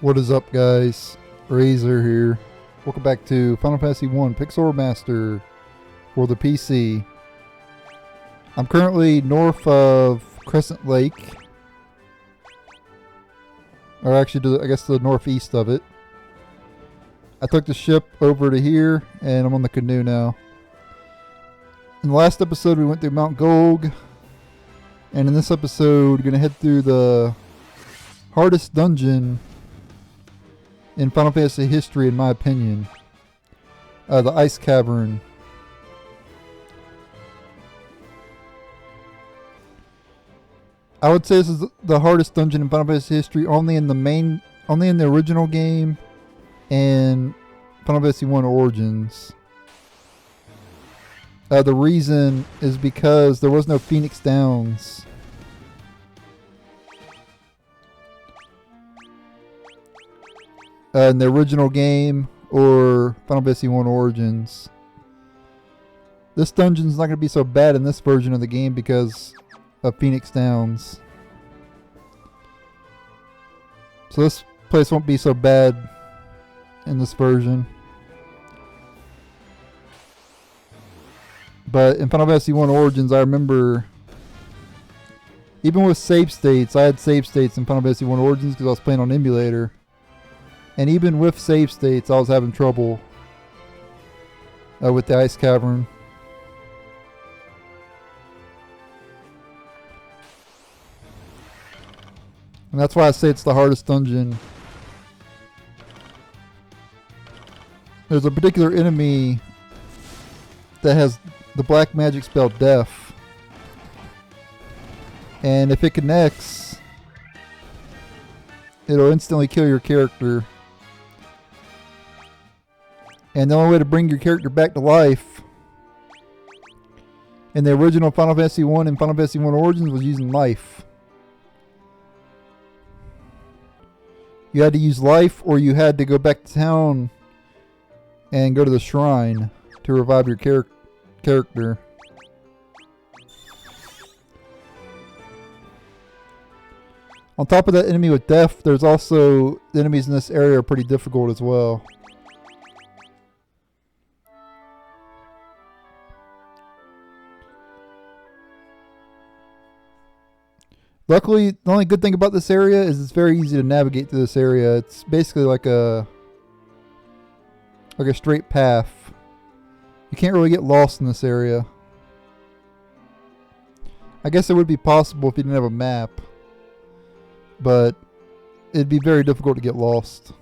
What is up, guys? Razor here. Welcome back to Final Fantasy 1 Pixel Remaster for the PC. I'm currently north of Crescent Lake. Or actually, I guess to the northeast of it. I took the ship over to here, and I'm on the canoe now. In the last episode, we went through Mount Golg. And in this episode, we're going to head through the hardest dungeon in Final Fantasy history, in my opinion. The Ice Cavern. I would say this is the hardest dungeon in Final Fantasy history, only in the original game and Final Fantasy 1 Origins. The reason is because there was no Phoenix Downs. In the original game or Final Fantasy 1 Origins. This dungeon's not going to be so bad in this version of the game because of Phoenix Downs. So this place won't be so bad in this version. But in Final Fantasy 1 Origins, I remember, even with save states, I had save states in Final Fantasy 1 Origins because I was playing on emulator. And even with save states, I was having trouble with the Ice Cavern. And that's why I say it's the hardest dungeon. There's a particular enemy that has the black magic spell Death. And if it connects, it'll instantly kill your character. And the only way to bring your character back to life in the original Final Fantasy 1 and Final Fantasy 1 Origins was using life. You had to use life, or you had to go back to town and go to the shrine to revive your character. On top of that enemy with Death, there's also the enemies in this area are pretty difficult as well. Luckily, the only good thing about this area is it's very easy to navigate through this area. It's basically like a straight path. You can't really get lost in this area. I guess it would be possible if you didn't have a map, but it'd be very difficult to get lost.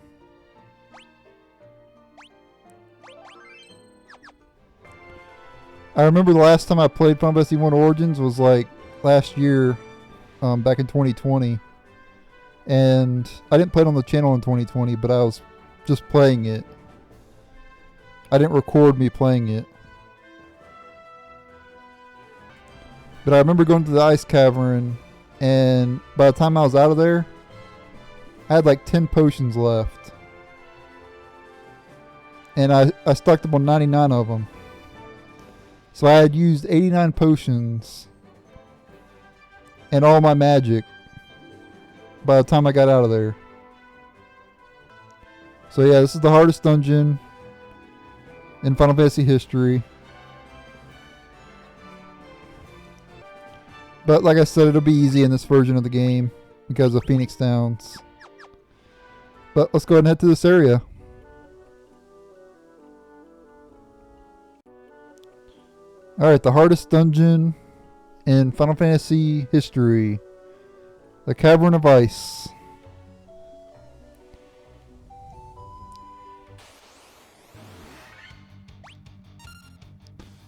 I remember the last time I played Final Fantasy 1 Origins was like last year. Back in 2020, and I didn't play it on the channel in 2020, but I was just playing it. I didn't record me playing it, but I remember going to the Ice Cavern, and by the time I was out of there, I had like 10 potions left, and I stuck them on 99 of them, so I had used 89 potions and all my magic by the time I got out of there. So yeah, this is the hardest dungeon in Final Fantasy history. But like I said, it'll be easy in this version of the game because of Phoenix Downs. But let's go ahead and head to this area. Alright, the hardest dungeon in Final Fantasy history, the Cavern of Ice.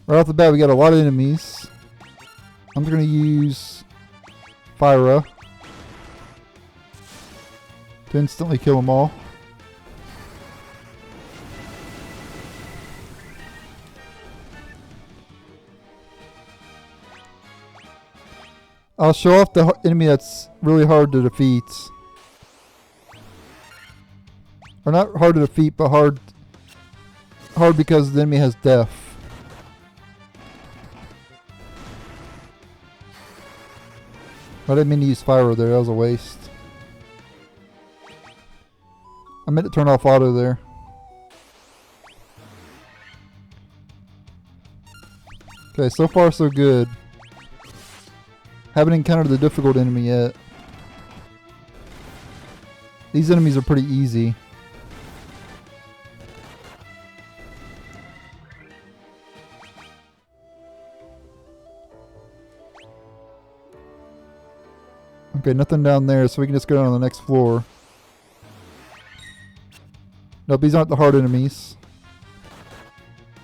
Right off the bat, we got a lot of enemies. I'm going to use Fyra to instantly kill them all. I'll show off the enemy that's really hard to defeat. Or not hard to defeat, but hard because the enemy has Death. I didn't mean to use Fyra there, that was a waste. I meant to turn off auto there. Okay, so far so good. Haven't encountered the difficult enemy yet. These enemies are pretty easy. Okay, nothing down there, so we can just go down to the next floor. Nope, these aren't the hard enemies.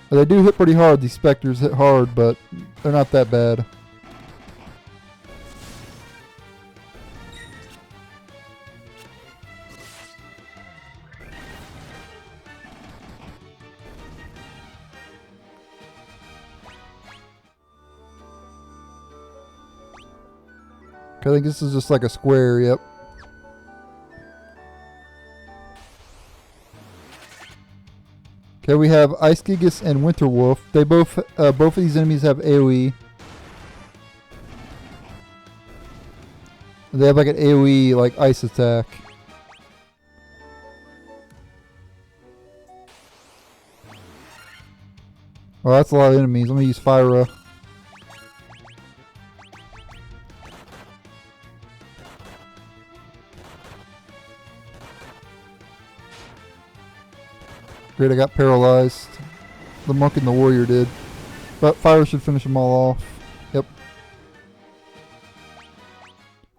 They do hit pretty hard, these specters hit hard, but they're not that bad. Okay, I think this is just like a square, yep. Okay, we have Ice Gigas and Winter Wolf. They both of these enemies have AoE. They have like an AoE like ice attack. Well, that's a lot of enemies. Let me use Fyra. Great, I got paralyzed. The monk and the warrior did. But fire should finish them all off. Yep.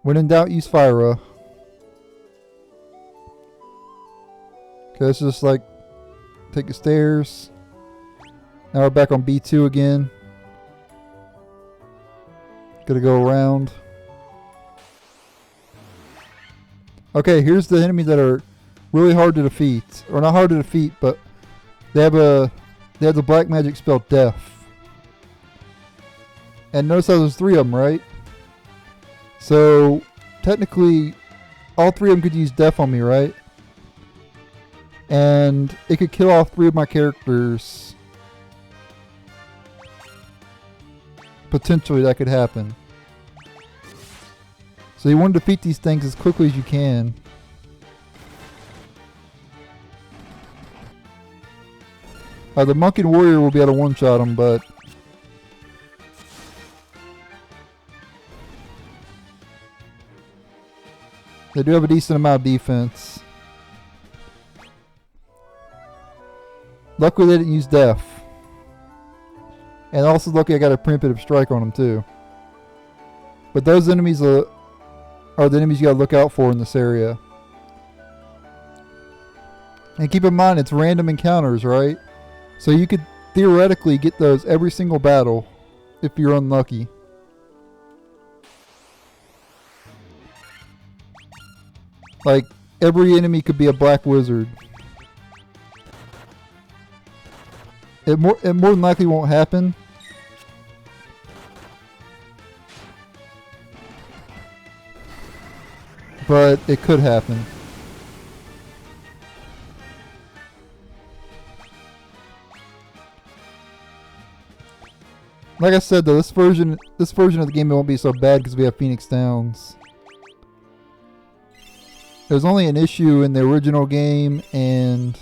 When in doubt, use Fyra. Okay, let's just like take the stairs. Now we're back on B2 again. Gotta go around. Okay, here's the enemy that are really hard to defeat. Or not hard to defeat, but they have the black magic spell Death. And notice how there's 3 of them, right? So technically all 3 of them could use Death on me, right? And it could kill all 3 of my characters. Potentially that could happen. So you want to defeat these things as quickly as you can. The monk and warrior will be able to one-shot them, but they do have a decent amount of defense. Luckily they didn't use Death. And also lucky I got a preemptive strike on them too. But those enemies are the enemies you gotta look out for in this area. And keep in mind it's random encounters, right? So you could theoretically get those every single battle if you're unlucky. Like, every enemy could be a black wizard. It more than likely won't happen. But it could happen. Like I said though, this version of the game won't be so bad because we have Phoenix Downs. There's only an issue in the original game and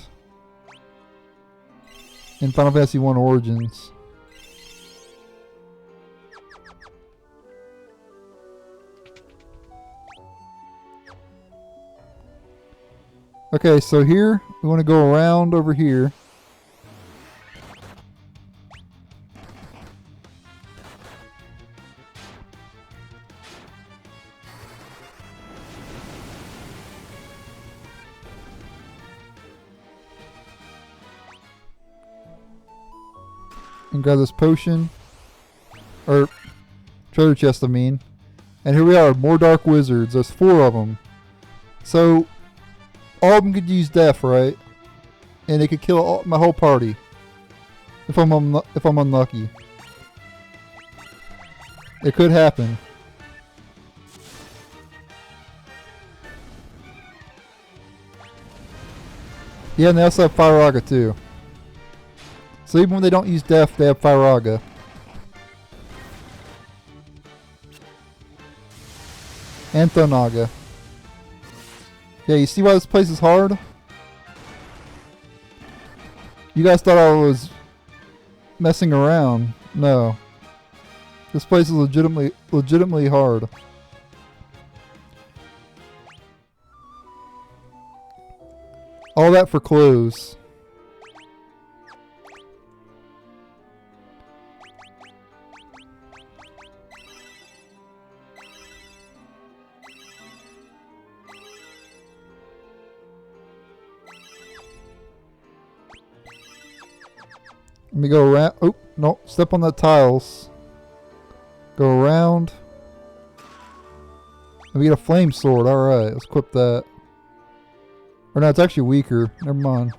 in Final Fantasy 1 Origins. Okay, so here we want to go around over here. And grab this potion. Or treasure chest, I mean. And here we are, more dark wizards. There's 4 of them. So all of them could use Death, right? And they could kill my whole party. If I'm unlucky. It could happen. Yeah, and they also have Firaga too. So even when they don't use Death, they have Firaga. And Thonaga. Yeah, you see why this place is hard? You guys thought I was messing around. No. This place is legitimately hard. All that for clothes. Let me go around. Oh, no. Step on the tiles. Go around. And we get a flame sword. Alright, let's equip that. Or no, it's actually weaker. Never mind.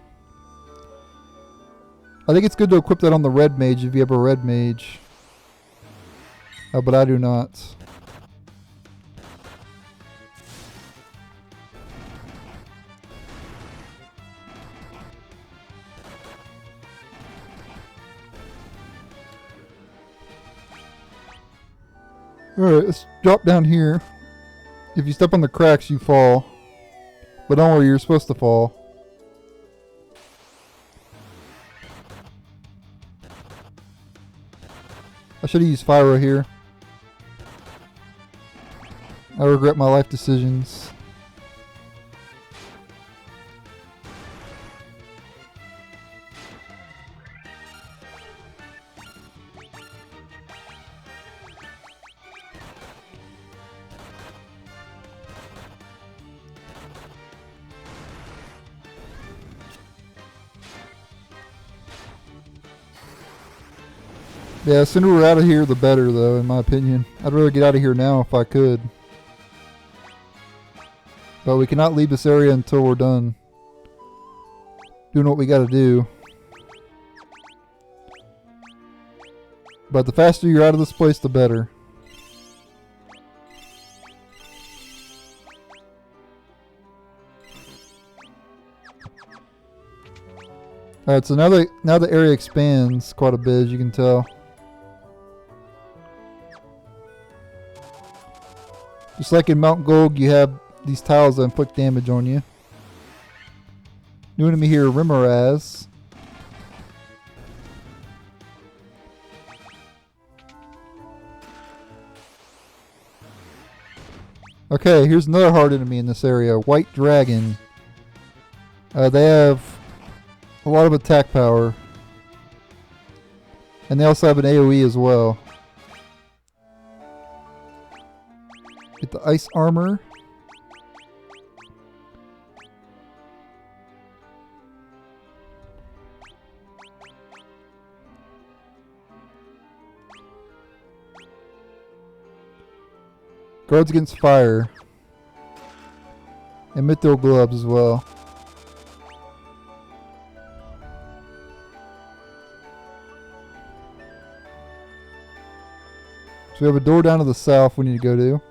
I think it's good to equip that on the red mage if you have a red mage. But I do not. Alright, let's drop down here. If you step on the cracks, you fall. But don't worry, you're supposed to fall. I should have used Fyro here. I regret my life decisions. Yeah, the sooner we're out of here, the better, though, in my opinion. I'd rather get out of here now if I could. But we cannot leave this area until we're done doing what we gotta do. But the faster you're out of this place, the better. Alright, so now the area expands quite a bit, as you can tell. Just like in Mount Gold, you have these tiles that inflict damage on you. New enemy here, Remaster. Okay, here's another hard enemy in this area, White Dragon. They have a lot of attack power. And they also have an AoE as well. Get the ice armor. Guards against fire. And mithril gloves as well. So we have a door down to the south we need to go to.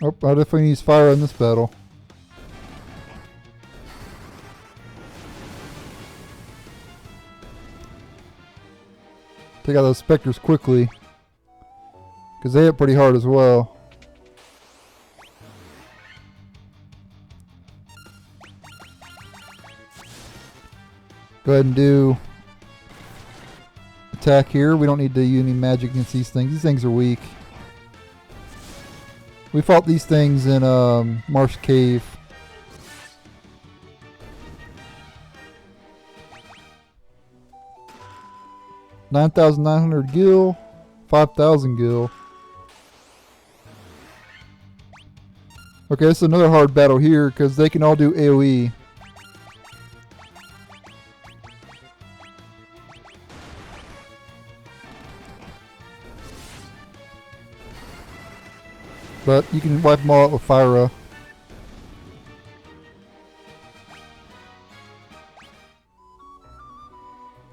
Oh, I definitely use fire in this battle. Take out those specters quickly, because they hit pretty hard as well. Go ahead and do attack here. We don't need to use any magic against these things. These things are weak. We fought these things in Marsh Cave. $9,900 gil, 5,000 gil. Okay, this is another hard battle here because they can all do AoE. But you can wipe them all out with Fyra.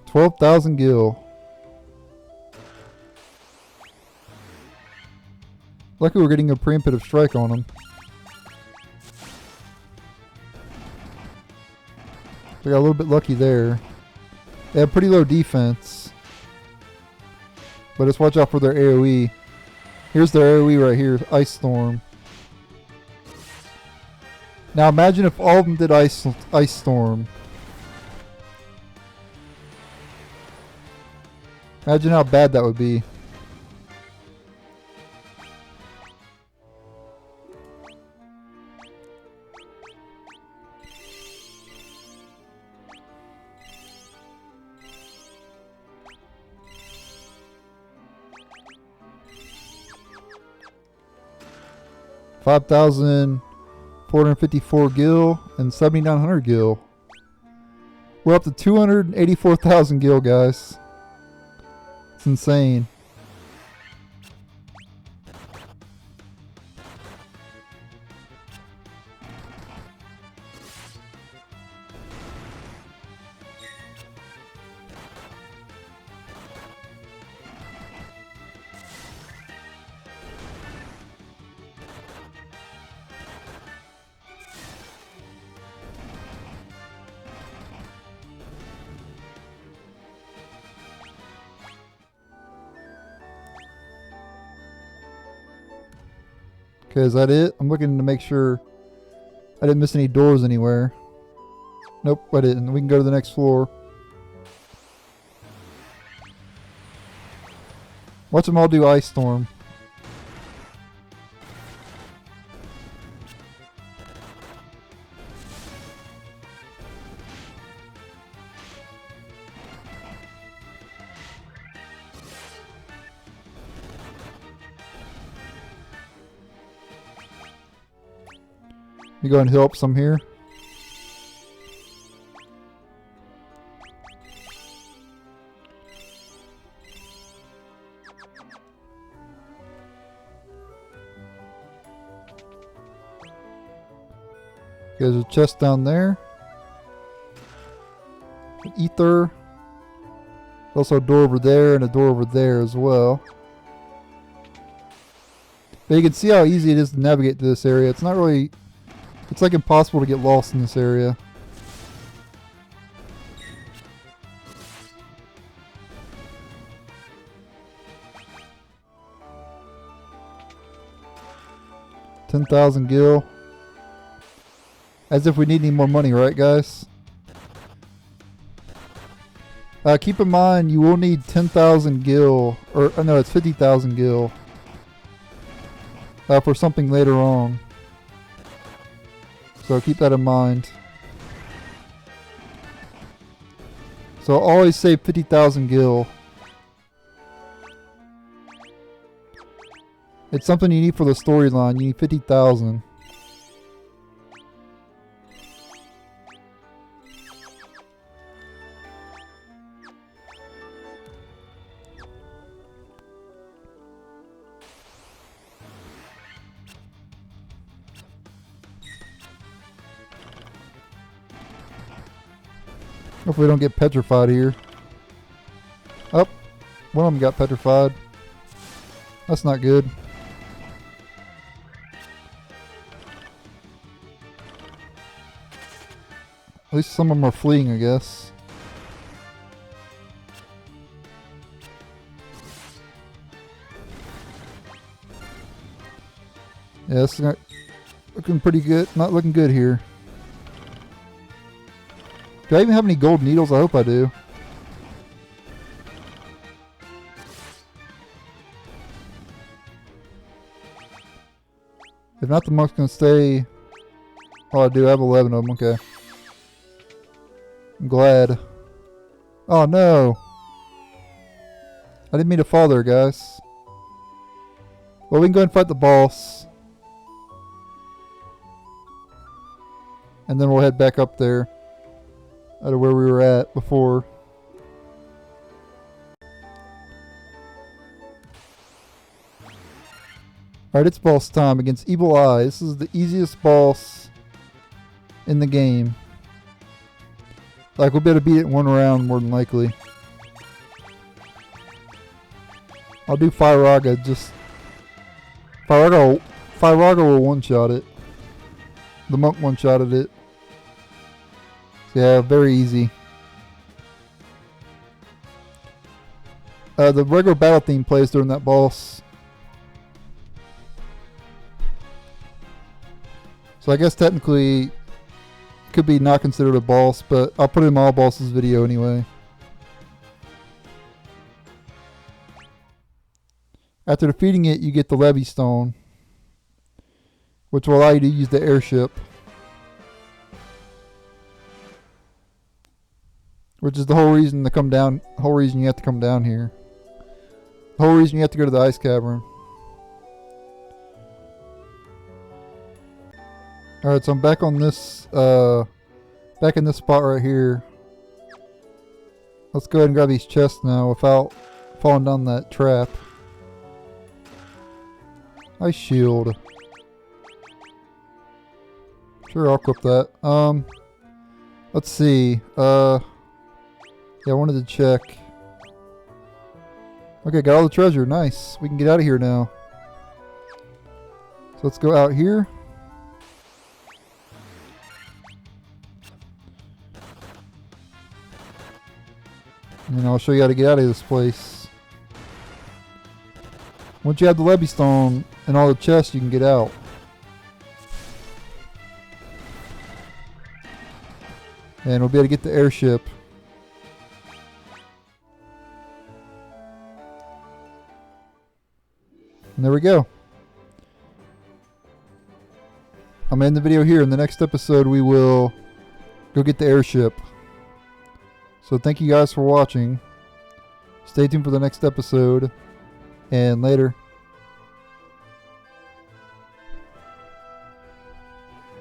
$12,000 gil. Luckily we're getting a preemptive strike on them. They got a little bit lucky there. They have pretty low defense. But let's watch out for their AoE. Here's their AoE right here, Ice Storm. Now imagine if all of them did Ice Storm. Imagine how bad that would be. $5,454 gil and 7,900 gil. We're up to 284,000 gil, guys. It's insane. Okay, is that it? I'm looking to make sure I didn't miss any doors anywhere. Nope, I didn't. We can go to the next floor. Watch them all do Ice Storm. You go and heal up some here. There's a chest down there. An ether. Also a door over there and a door over there as well. But you can see how easy it is to navigate to this area. It's not really... It's like impossible to get lost in this area. $10,000 gil. As if we need any more money, right, guys? Keep in mind, you will need 10,000 gil, or no, it's 50,000 gil for something later on. So keep that in mind. So always save 50,000 gil. It's something you need for the storyline. You need 50,000. Hopefully we don't get petrified here. Oh, one of them got petrified. That's not good. At least some of them are fleeing, I guess. Yeah, it's not looking pretty good. Not looking good here. Do I even have any gold needles? I hope I do. If not, the monk's gonna stay. Oh, I do. I have 11 of them. Okay. I'm glad. Oh no! I didn't mean to fall there, guys. Well, we can go and fight the boss. And then we'll head back up there. Out of where we were at before. Alright, it's boss time against Evil Eye. This is the easiest boss in the game. Like, we'll be able to beat it in one round more than likely. I'll do Firaga, just... Firaga will one-shot it. The monk one-shotted it. So yeah, very easy. The regular battle theme plays during that boss. So I guess technically it could be not considered a boss, but I'll put it in my all bosses video anyway. After defeating it, you get the Levy Stone, which will allow you to use the airship. Which is the whole reason to come down, the whole reason you have to come down here. The whole reason you have to go to the Ice Cavern. Alright, so I'm back on this, back in this spot right here. Let's go ahead and grab these chests now without falling down that trap. Ice shield. Sure, I'll equip that. Let's see. Yeah, I wanted to check. Okay, got all the treasure. Nice. We can get out of here now. So let's go out here. And I'll show you how to get out of this place. Once you have the Levy Stone and all the chests, you can get out. And we'll be able to get the airship. And there we go. I'm ending the video here. In the next episode, we will go get the airship. So thank you guys for watching. Stay tuned for the next episode. And later.